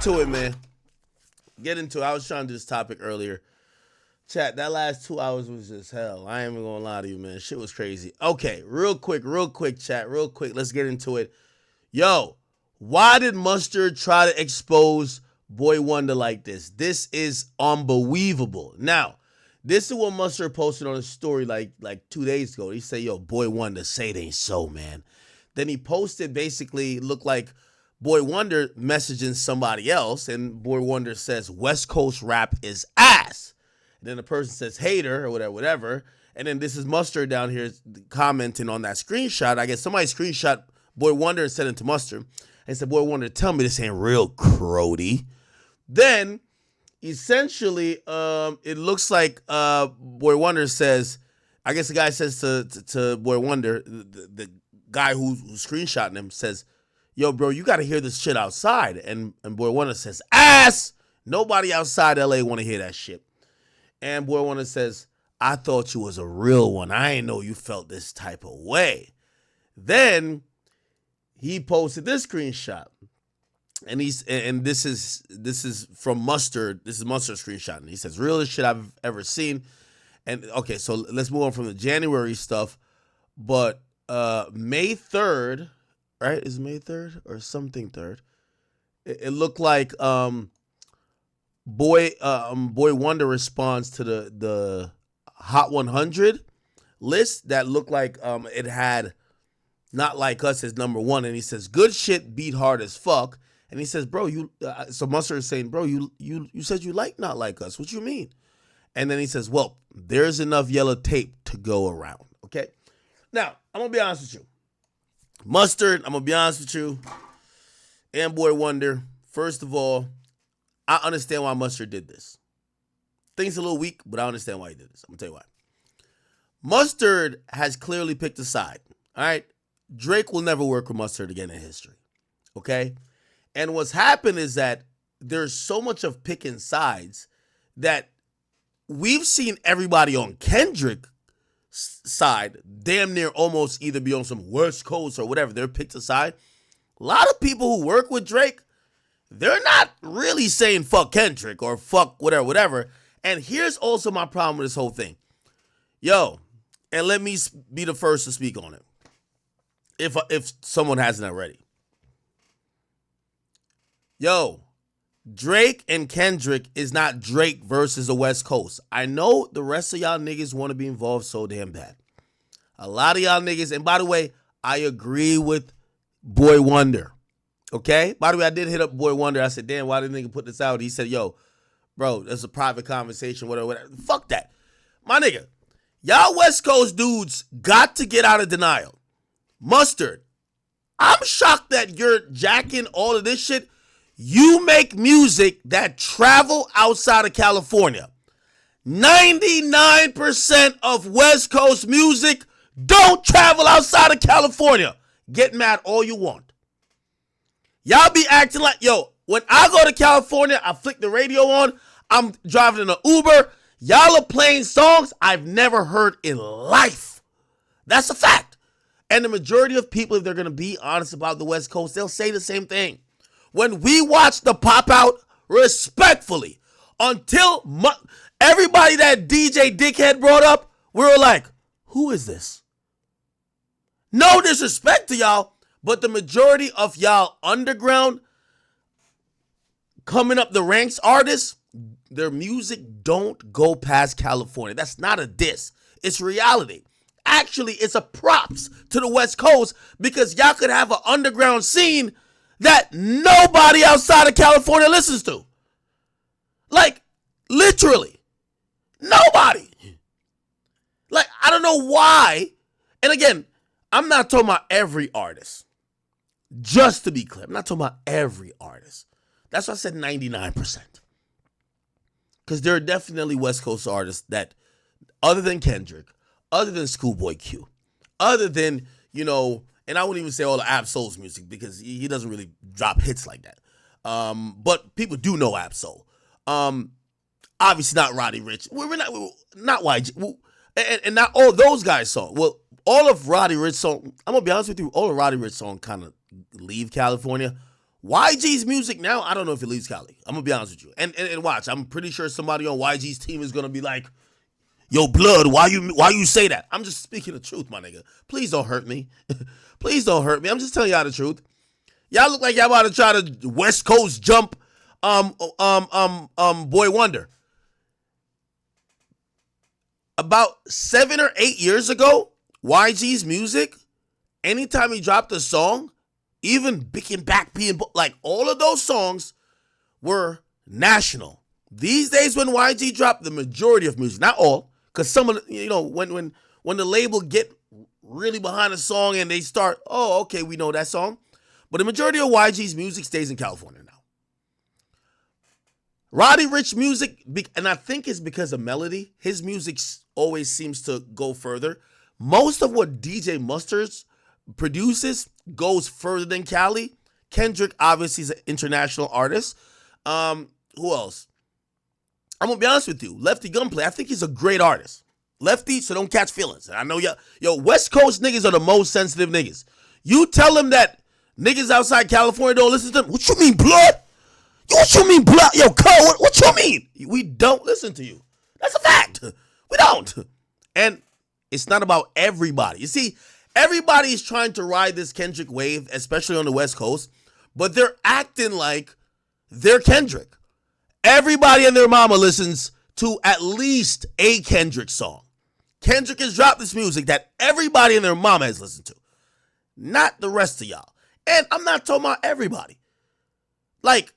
To it, man. Get into it. I was trying to do this topic earlier. Chat, that last 2 hours was just hell. I ain't even gonna lie to you, man. Shit was crazy. Okay, real quick, chat, real quick. Let's get into it. Yo, why did Mustard try to expose Boi1Da like this? This is unbelievable. Now, this is what Mustard posted on his story like 2 days ago. He said, yo, Boi1Da, say it ain't so, man. Then he posted basically, looked like Boi1Da messaging somebody else, and Boi1Da says, West Coast rap is ass. And then the person says hater or whatever. And then this is Mustard down here commenting on that screenshot. I guess somebody screenshot Boi1Da and sent it to Mustard. And said, Boi1Da, tell me this ain't real, Crody. Then, essentially, it looks like Boi1Da says, I guess the guy says to Boi1Da, the guy who's screenshotting him says, yo, bro, you got to hear this shit outside. And Boi1Da says, ass! Nobody outside LA want to hear that shit. And Boi1Da says, I thought you was a real one. I ain't know you felt this type of way. Then he posted this screenshot. And this is from Mustard. This is Mustard screenshot. And he says, realest shit I've ever seen. And okay, so let's move on from the January stuff. But May 3rd, right? Is May 3rd or something 3rd? It looked like Boi1Da responds to the Hot 100 list that looked like it had Not Like Us as number one, and he says good shit beat hard as fuck, and he says, bro, you so Mustard is saying, bro, you said you like Not Like Us, what you mean? And then he says, well, there's enough yellow tape to go around. Okay, now I'm gonna be honest with you, Mustard, I'm gonna be honest with you, and Boi1Da. First of all, I understand why Mustard did this. Things a little weak, but I understand why he did this. I'm gonna tell you why. Mustard has clearly picked a side. All right, Drake will never work with Mustard again in history. Okay, and what's happened is that there's so much of picking sides that we've seen everybody on Kendrick's side damn near almost either be on some West Coast or whatever. They're picked a side. A lot of people who work with Drake, they're not really saying fuck Kendrick or fuck whatever. And here's also my problem with this whole thing. Yo, and let me be the first to speak on it, if someone hasn't already. Yo, Drake and Kendrick is not Drake versus the West Coast. I know the rest of y'all niggas want to be involved so damn bad. A lot of y'all niggas, and by the way, I agree with Boi1Da. Okay? By the way, I did hit up Boi1Da. I said, damn, why did nigga put this out? He said, yo, bro, that's a private conversation, whatever. Fuck that. My nigga, y'all West Coast dudes got to get out of denial. Mustard, I'm shocked that you're jacking all of this shit. You make music that travel outside of California. 99% of West Coast music don't travel outside of California. Get mad all you want. Y'all be acting like, yo, when I go to California, I flick the radio on, I'm driving in an Uber, y'all are playing songs I've never heard in life. That's a fact. And the majority of people, if they're going to be honest about the West Coast, they'll say the same thing. When we watched the pop out, respectfully, until everybody that DJ Dickhead brought up, we were like, who is this? No disrespect to y'all, but the majority of y'all underground, coming up the ranks artists, their music don't go past California. That's not a diss. It's reality. Actually, it's a props to the West Coast because y'all could have an underground scene that nobody outside of California listens to. Like, literally. Nobody. Like, I don't know why. And again, I'm not talking about every artist. Just to be clear, I'm not talking about every artist. That's why I said 99%. Because there are definitely West Coast artists that, other than Kendrick, other than Schoolboy Q, other than, you know, and I wouldn't even say all the Ab Soul's music because he doesn't really drop hits like that. But people do know Ab Soul. Obviously not Roddy Ricch. We're not YG. And not all those guys' songs. Well, all of Roddy Ricch's song, I'm gonna be honest with you, all of Roddy Ricch's song kind of leave California. YG's music now, I don't know if it leaves Cali. I'm gonna be honest with you. And watch, I'm pretty sure somebody on YG's team is gonna be like, yo, Blood, why you say that? I'm just speaking the truth, my nigga. Please don't hurt me. Please don't hurt me. I'm just telling y'all the truth. Y'all look like y'all about to try to West Coast jump Boi1Da. About 7 or 8 years ago, YG's music, anytime he dropped a song, even Bick and Back being like all of those songs were national. These days when YG dropped the majority of music, not all, because some of the, when the label get really behind a song and they start, oh, okay, we know that song. But the majority of YG's music stays in California now. Roddy Ricch music, and I think it's because of melody, his music always seems to go further. Most of what DJ Mustard produces goes further than Cali. Kendrick obviously is an international artist. Who else? I'm gonna be honest with you. Lefty Gunplay, I think he's a great artist. Lefty, so don't catch feelings. I know West Coast niggas are the most sensitive niggas. You tell them that niggas outside California don't listen to them. What you mean, Blood? What you mean, Blood? Yo, Cole, what you mean? We don't listen to you. That's a fact. We don't. And it's not about everybody. You see, everybody is trying to ride this Kendrick wave, especially on the West Coast, but they're acting like they're Kendrick. Everybody and their mama listens to at least a Kendrick song. Kendrick has dropped this music that everybody and their mama has listened to. Not the rest of y'all. And I'm not talking about everybody. Like,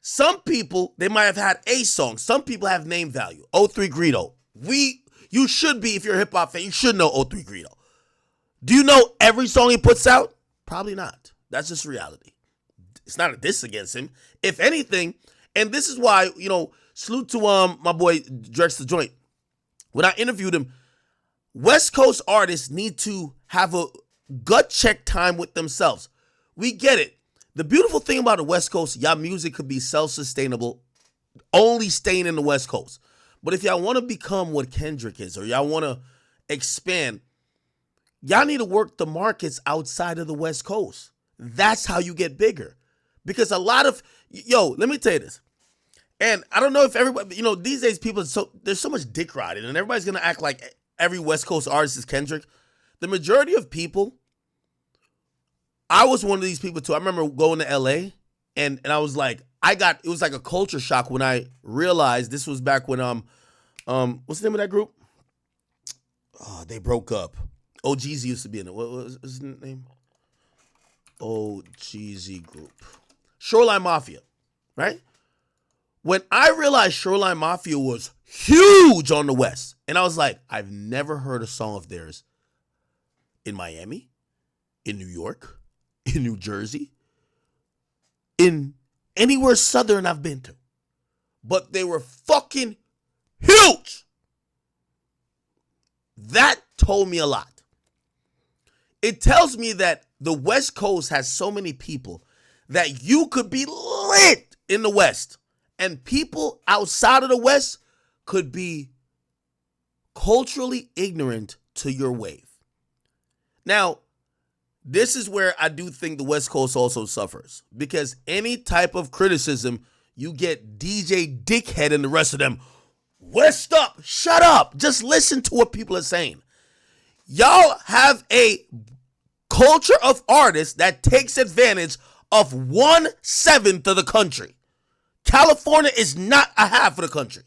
some people, they might have had a song. Some people have name value. 03 Greedo. You should be, if you're a hip-hop fan, you should know 03 Greedo. Do you know every song he puts out? Probably not. That's just reality. It's not a diss against him. If anything, and this is why, salute to my boy Drex the Joint. When I interviewed him, West Coast artists need to have a gut check time with themselves. We get it. The beautiful thing about the West Coast, y'all music could be self-sustainable, only staying in the West Coast. But if y'all want to become what Kendrick is, or y'all want to expand, y'all need to work the markets outside of the West Coast. That's how you get bigger. Because a lot of, let me tell you this. And I don't know if everybody, these days there's so much dick riding, and everybody's going to act like every West Coast artist is Kendrick. The majority of people, I was one of these people too. I remember going to LA and I was like, it was like a culture shock when I realized this was back when, what's the name of that group? Oh, they broke up. OGZ used to be in it. What was his name? OGZ group. Shoreline Mafia, right? When I realized Shoreline Mafia was huge on the West, and I was like, I've never heard a song of theirs in Miami, in New York, in New Jersey, in anywhere Southern I've been to. But they were fucking huge. That told me a lot. It tells me that the West Coast has so many people that you could be lit in the West, and people outside of the West could be culturally ignorant to your wave. Now, this is where I do think the West Coast also suffers, because any type of criticism, you get DJ Dickhead and the rest of them, West up, shut up, just listen to what people are saying. Y'all have a culture of artists that takes advantage of 1/7 of the country. California is not a half of the country.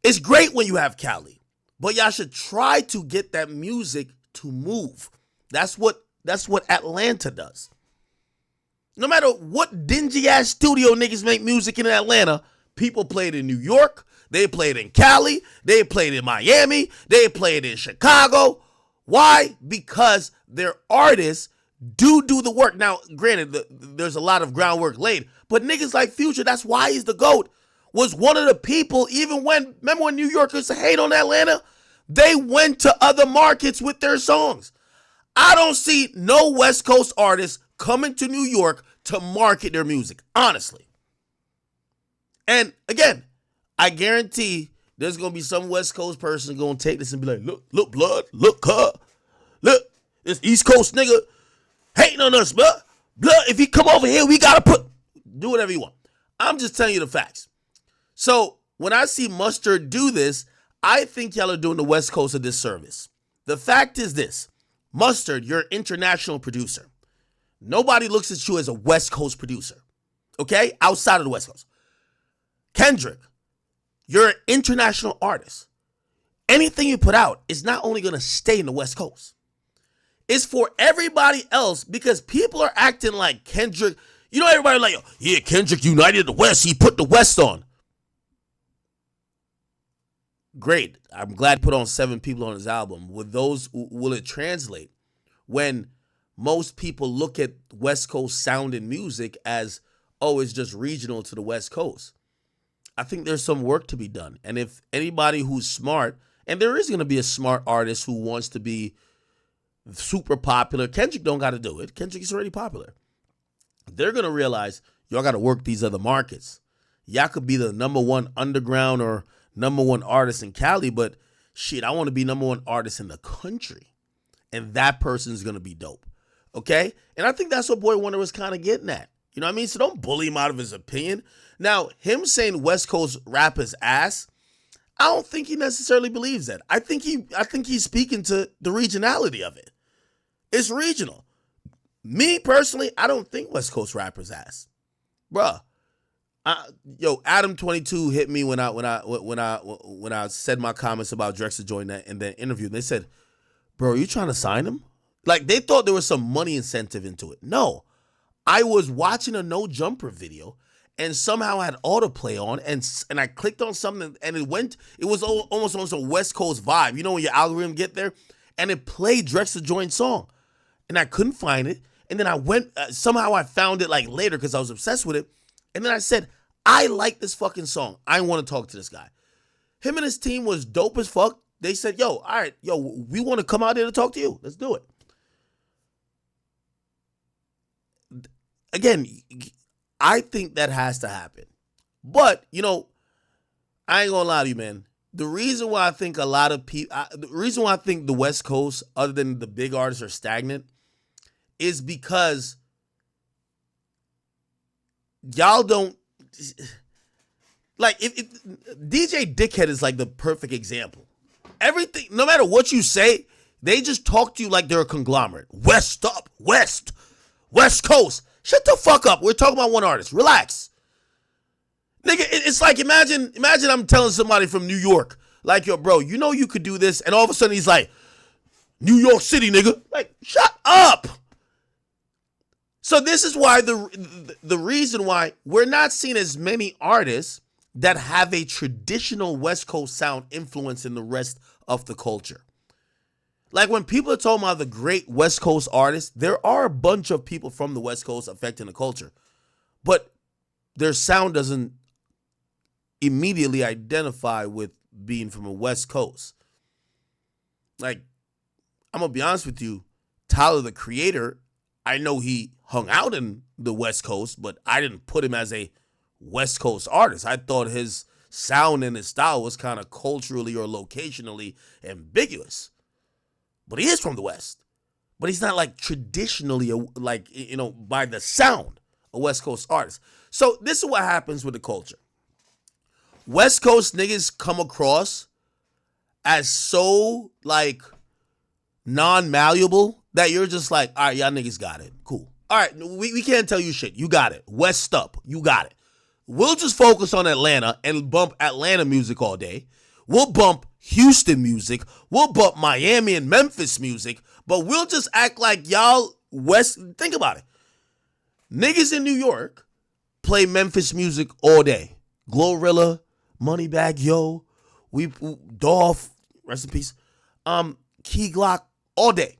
It's great when you have Cali, but y'all should try to get that music to move. That's what Atlanta does. No matter what dingy ass studio niggas make music in Atlanta, people play it in New York, they play it in Cali, they play it in Miami, they play it in Chicago. Why? Because their artists do the work. Now, granted, there's a lot of groundwork laid, but niggas like Future, that's why he's the GOAT, was one of the people, remember when New Yorkers hate on Atlanta? They went to other markets with their songs. I don't see no West Coast artists coming to New York to market their music, honestly. And again, I guarantee there's going to be some West Coast person going to take this and be like, look, Blood, look, Look, this East Coast nigga hating on us, bro. If he come over here, we gotta do whatever you want. I'm just telling you the facts. So when I see Mustard do this, I think y'all are doing the West Coast a disservice. The fact is this. Mustard, you're an international producer. Nobody looks at you as a West Coast producer, okay? Outside of the West Coast. Kendrick, you're an international artist. Anything you put out is not only going to stay in the West Coast. It's for everybody else because people are acting like Kendrick. You know, everybody like, yeah, Kendrick united the West. He put the West on. Great. I'm glad he put on 7 people on his album. Will it translate when most people look at West Coast sound and music as, oh, it's just regional to the West Coast? I think there's some work to be done. And if anybody who's smart, and there is going to be a smart artist who wants to be super popular, Kendrick don't got to do it. Kendrick is already popular. They're going to realize y'all got to work these other markets. Y'all could be the number 1 underground or number 1 artist in Cali, but shit, I want to be number 1 artist in the country. And that person's going to be dope. Okay? And I think that's what Boi1Da was kind of getting at. You know what I mean? So don't bully him out of his opinion. Now, him saying West Coast rap is ass, I don't think he necessarily believes that. I think he's speaking to the regionality of it. It's regional. Me personally, I don't think West Coast rappers ass, bruh. Adam22 hit me when I said my comments about Drexler joining in that interview. They said, "Bro, are you trying to sign him?" Like they thought there was some money incentive into it. No, I was watching a No Jumper video. And somehow I had autoplay on, and I clicked on something, and it was almost a West Coast vibe. You know when your algorithm get there? And it played Drexler joint song. And I couldn't find it. And then I went, somehow I found it like later because I was obsessed with it. And then I said, I like this fucking song. I want to talk to this guy. Him and his team was dope as fuck. They said, all right, we want to come out here to talk to you. Let's do it. Again, I think that has to happen. But, I ain't gonna lie to you, man. The reason why I think the West Coast, other than the big artists, are stagnant is because y'all don't, like, if DJ Dickhead is like the perfect example. Everything, no matter what you say, they just talk to you like they're a conglomerate. West Coast. Shut the fuck up. We're talking about one artist. Relax. Nigga, it's like, imagine I'm telling somebody from New York, like, yo, bro, you know you could do this, and all of a sudden he's like, New York City, nigga. Like, shut up. So this is why the reason why we're not seeing as many artists that have a traditional West Coast sound influence in the rest of the culture. Like when people are talking about the great West Coast artists, there are a bunch of people from the West Coast affecting the culture, but their sound doesn't immediately identify with being from a West Coast. Like, I'm going to be honest with you, Tyler, the Creator, I know he hung out in the West Coast, but I didn't put him as a West Coast artist. I thought his sound and his style was kind of culturally or locationally ambiguous. But he is from the West. But he's not like traditionally, like, by the sound, a West Coast artist. So this is what happens with the culture. West Coast niggas come across as so, like, non-malleable that you're just like, all right, y'all niggas got it. Cool. All right, we can't tell you shit. You got it. West up. You got it. We'll just focus on Atlanta and bump Atlanta music all day. We'll bump Houston music. We'll bump Miami and Memphis music. But we'll just act like y'all West. Think about it. Niggas in New York play Memphis music all day. Glorilla, Moneybag Yo, Dolph, rest in peace. Key Glock, all day.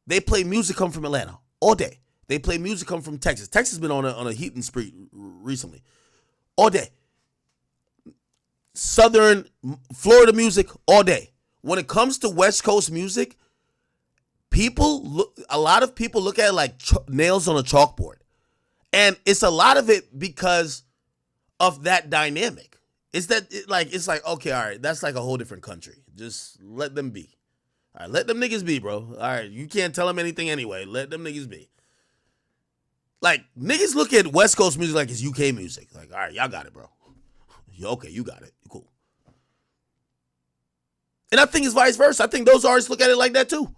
They play music come from Atlanta all day. They play music come from Texas. Texas has been on a heating spree recently. All day. Southern Florida music all day. When it comes to West Coast music, a lot of people look at it like nails on a chalkboard. And it's a lot of it because of that dynamic. It's like, okay, all right, that's like a whole different country. Just let them be. All right, let them niggas be, bro. All right, you can't tell them anything anyway. Let them niggas be. Like, niggas look at West Coast music like it's UK music. Like, all right, y'all got it, bro. Okay, you got it. Cool. And I think it's vice versa. I think those artists look at it like that too.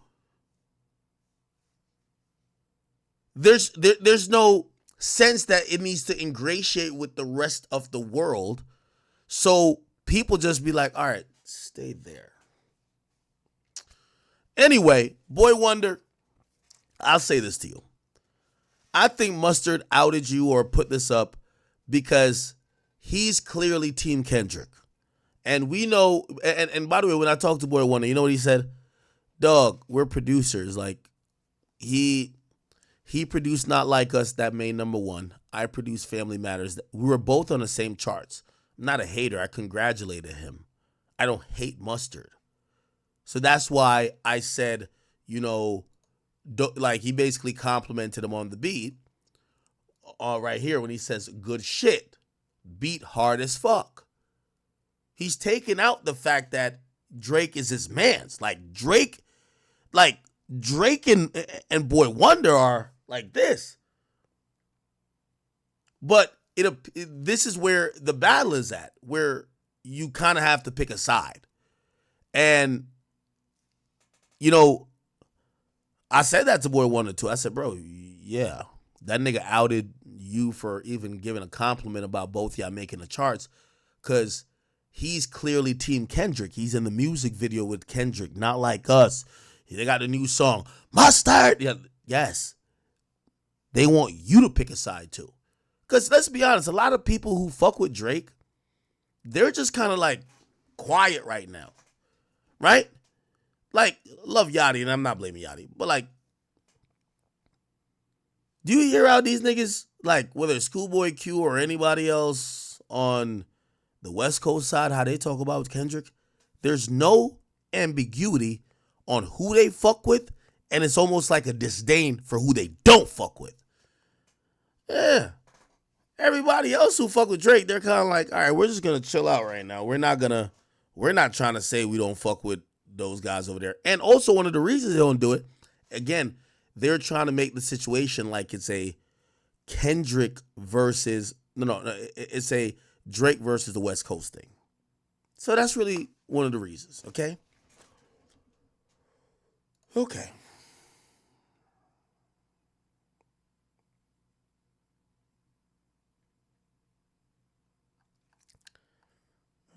There's no sense that it needs to ingratiate with the rest of the world. So people just be like, all right, stay there. Anyway, Boi1Da, I'll say this to you. I think Mustard outed you or put this up because he's clearly Team Kendrick. And we know, and by the way, when I talked to Boi1Da, you know what he said? Dog, we're producers. Like, he produced Not Like Us, that made #1. I produced Family Matters. We were both on the same charts. I'm not a hater. I congratulated him. I don't hate Mustard. So that's why I said, you know, like he basically complimented him on the beat right here when he says, good shit, beat hard as fuck. He's taken out the fact that Drake is his man's. Like Drake and Boi1Da are like this. But this is where the battle is at, where you kind of have to pick a side. And, you know, I said that to Boi1Da too. I said, bro, yeah, that nigga outed you for even giving a compliment about both y'all making the charts because he's clearly Team Kendrick. He's in the music video with Kendrick, Not Like Us. They got a new song, Mustard. Yeah, yes. They want you to pick a side too. Because let's be honest, a lot of people who fuck with Drake, they're just kind of like quiet right now. Right? Like, love Yachty, and I'm not blaming Yachty, but like, do you hear how these niggas, like, whether it's Schoolboy Q or anybody else on the West Coast side, how they talk about Kendrick? There's no ambiguity on who they fuck with, and it's almost like a disdain for who they don't fuck with. Yeah. Everybody else who fuck with Drake, they're kind of like, all right, we're just going to chill out right now. We're not trying to say we don't fuck with those guys over there. And also one of the reasons they don't do it, again, they're trying to make the situation like it's a Kendrick versus, no, it's a Drake versus the West Coast thing. So that's really one of the reasons, okay? Okay.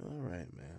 All right, man.